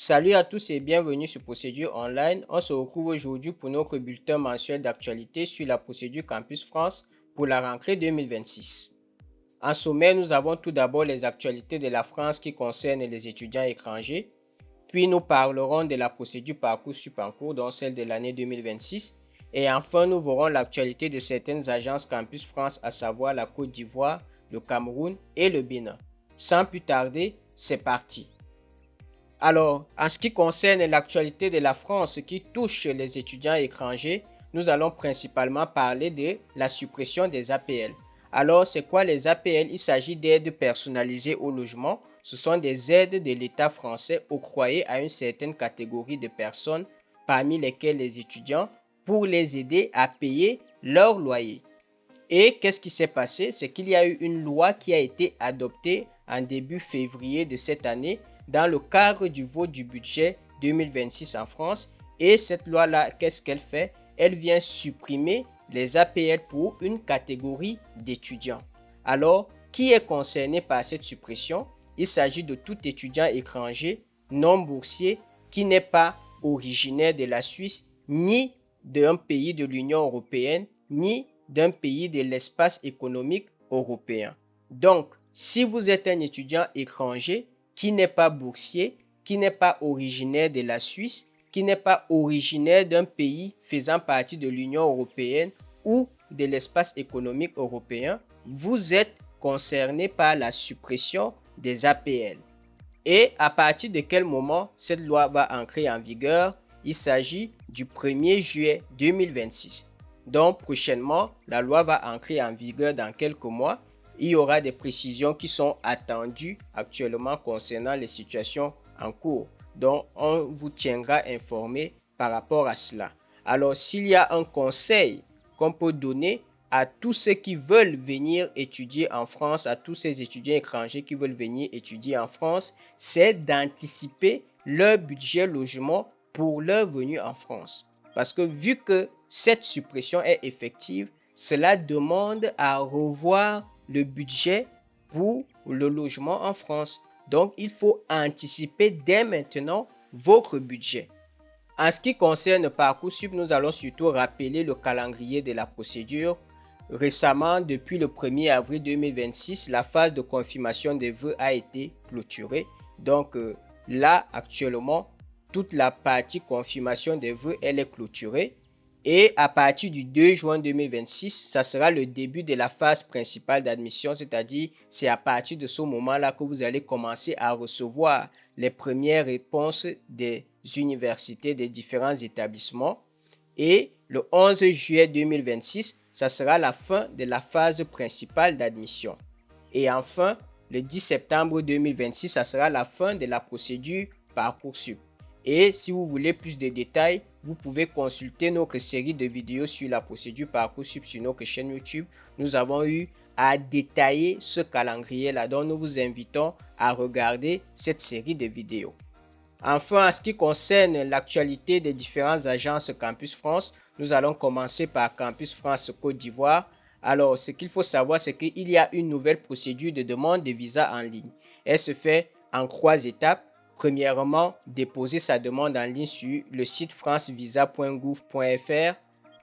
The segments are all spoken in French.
Salut à tous et bienvenue sur Procédure Online. On se retrouve aujourd'hui pour notre bulletin mensuel d'actualité sur la procédure Campus France pour la rentrée 2026. En sommaire, nous avons tout d'abord les actualités de la France qui concernent les étudiants étrangers. Puis nous parlerons de la procédure Parcoursup en cours, dont celle de l'année 2026. Et enfin, nous verrons l'actualité de certaines agences Campus France, à savoir la Côte d'Ivoire, le Cameroun et le Bénin. Sans plus tarder, c'est parti. Alors, en ce qui concerne l'actualité de la France qui touche les étudiants étrangers, nous allons principalement parler de la suppression des APL. Alors, c'est quoi les APL? Il s'agit d'aides personnalisées au logement. Ce sont des aides de l'État français octroyées à une certaine catégorie de personnes, parmi lesquelles les étudiants, pour les aider à payer leur loyer. Et qu'est-ce qui s'est passé? C'est qu'il y a eu une loi qui a été adoptée en début février de cette année dans le cadre du vote du budget 2026 en France. Et cette loi-là, qu'est-ce qu'elle fait? Elle vient supprimer les APL pour une catégorie d'étudiants. Alors, qui est concerné par cette suppression? Il s'agit de tout étudiant étranger non boursier qui n'est pas originaire de la Suisse, ni d'un pays de l'Union européenne, ni d'un pays de l'espace économique européen. Donc, si vous êtes un étudiant étranger qui n'est pas boursier, qui n'est pas originaire de la Suisse, qui n'est pas originaire d'un pays faisant partie de l'Union européenne ou de l'espace économique européen, vous êtes concerné par la suppression des APL. Et à partir de quel moment cette loi va entrer en vigueur? Il s'agit du 1er juillet 2026. Donc prochainement, la loi va entrer en vigueur dans quelques mois. Il y aura des précisions qui sont attendues actuellement concernant les situations en cours. Donc on vous tiendra informé par rapport à cela. Alors s'il y a un conseil qu'on peut donner à tous ceux qui veulent venir étudier en France, à tous ces étudiants étrangers qui veulent venir étudier en France, c'est d'anticiper leur budget logement pour leur venue en France. Parce que vu que cette suppression est effective, cela demande à revoir le budget pour le logement en France. Donc, il faut anticiper dès maintenant votre budget. En ce qui concerne Parcoursup, nous allons surtout rappeler le calendrier de la procédure. Récemment, depuis le 1er avril 2026, la phase de confirmation des vœux a été clôturée. Donc là, actuellement, toute la partie confirmation des vœux, elle est clôturée. Et à partir du 2 juin 2026, ça sera le début de la phase principale d'admission, c'est-à-dire c'est à partir de ce moment-là que vous allez commencer à recevoir les premières réponses des universités, des différents établissements. Et le 11 juillet 2026, ça sera la fin de la phase principale d'admission. Et enfin, le 10 septembre 2026, ça sera la fin de la procédure Parcoursup. Et si vous voulez plus de détails, vous pouvez consulter notre série de vidéos sur la procédure Parcoursup sur notre chaîne YouTube. Nous avons eu à détailler ce calendrier-là, donc nous vous invitons à regarder cette série de vidéos. Enfin, en ce qui concerne l'actualité des différentes agences Campus France, nous allons commencer par Campus France Côte d'Ivoire. Alors, ce qu'il faut savoir, c'est qu'il y a une nouvelle procédure de demande de visa en ligne. Elle se fait en 3 étapes. Premièrement, déposer sa demande en ligne sur le site francevisa.gouv.fr.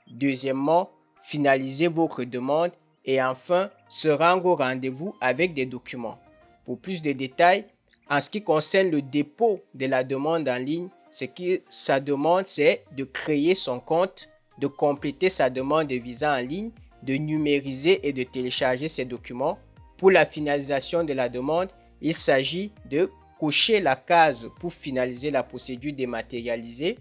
Deuxièmement, finaliser votre demande. Et enfin, se rendre au rendez-vous avec des documents. Pour plus de détails, en ce qui concerne le dépôt de la demande en ligne, ce que sa demande, c'est de créer son compte, de compléter sa demande de visa en ligne, de numériser et de télécharger ses documents. Pour la finalisation de la demande, il s'agit de cocher la case pour finaliser la procédure dématérialisée,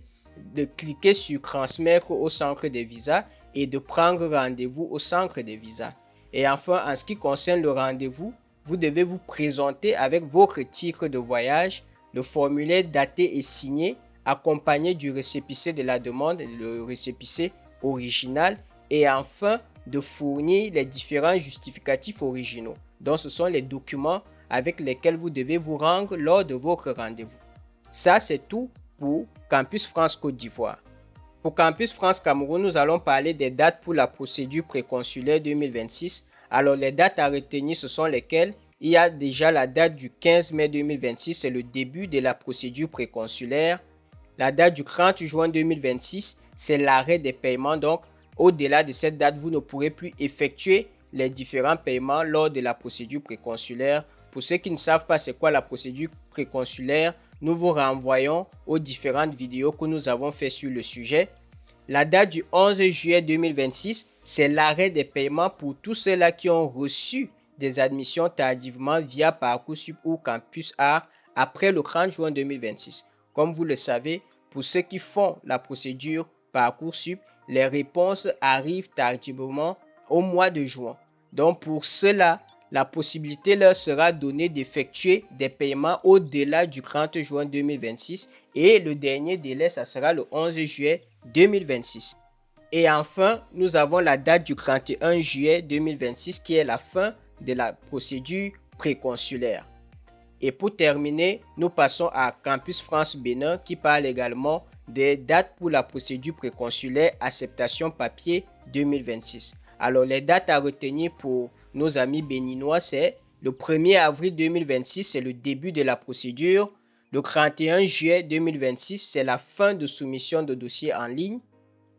de cliquer sur transmettre au centre de visa et de prendre rendez-vous au centre de visa. Et enfin, en ce qui concerne le rendez-vous, vous devez vous présenter avec votre titre de voyage, le formulaire daté et signé, accompagné du récépissé de la demande, le récépissé original, et enfin de fournir les différents justificatifs originaux. Donc ce sont les documents avec lesquels vous devez vous rendre lors de votre rendez-vous. Ça, c'est tout pour Campus France Côte d'Ivoire. Pour Campus France Cameroun, nous allons parler des dates pour la procédure préconsulaire 2026. Alors, les dates à retenir, ce sont lesquelles? il y a déjà la date du 15 mai 2026, c'est le début de la procédure préconsulaire. La date du 30 juin 2026, c'est l'arrêt des paiements. Donc, au-delà de cette date, vous ne pourrez plus effectuer les différents paiements lors de la procédure préconsulaire. Pour ceux qui ne savent pas c'est quoi la procédure préconsulaire, nous vous renvoyons aux différentes vidéos que nous avons faites sur le sujet. La date du 11 juillet 2026, c'est l'arrêt des paiements pour tous ceux-là qui ont reçu des admissions tardivement via Parcoursup ou Campus Art après le 30 juin 2026. Comme vous le savez, pour ceux qui font la procédure Parcoursup, les réponses arrivent tardivement au mois de juin. Donc pour cela, la possibilité leur sera donnée d'effectuer des paiements au-delà du 30 juin 2026 et le dernier délai, ça sera le 11 juillet 2026. Et enfin, nous avons la date du 31 juillet 2026 qui est la fin de la procédure préconsulaire. Et pour terminer, nous passons à Campus France Bénin qui parle également des dates pour la procédure préconsulaire acceptation papier 2026. Alors les dates à retenir pour nos amis béninois, c'est le 1er avril 2026, c'est le début de la procédure. Le 31 juillet 2026, c'est la fin de soumission de dossier en ligne.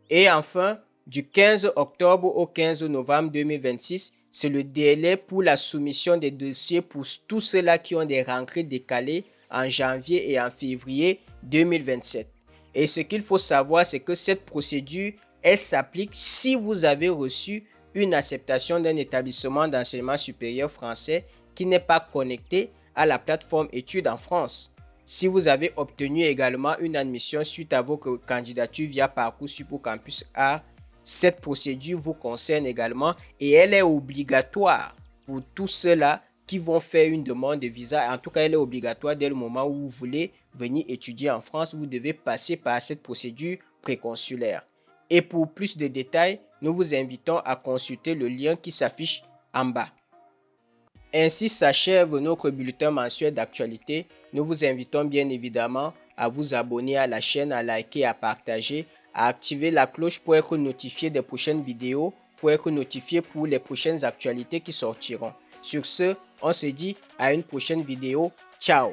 Et enfin, du 15 octobre au 15 novembre 2026, c'est le délai pour la soumission des dossiers pour tous ceux-là qui ont des rentrées décalées en janvier et en février 2027. Et ce qu'il faut savoir, c'est que cette procédure, elle s'applique si vous avez reçu une acceptation d'un établissement d'enseignement supérieur français qui n'est pas connecté à la plateforme études en France. Si vous avez obtenu également une admission suite à vos candidatures via Parcoursup ou Campus Art, cette procédure vous concerne également et elle est obligatoire pour tous ceux-là qui vont faire une demande de visa. En tout cas, elle est obligatoire dès le moment où vous voulez venir étudier en France. Vous devez passer par cette procédure préconsulaire. Et pour plus de détails, nous vous invitons à consulter le lien qui s'affiche en bas. Ainsi s'achève notre bulletin mensuel d'actualité. Nous vous invitons bien évidemment à vous abonner à la chaîne, à liker, à partager, à activer la cloche pour être notifié des prochaines vidéos, pour être notifié pour les prochaines actualités qui sortiront. Sur ce, on se dit à une prochaine vidéo. Ciao!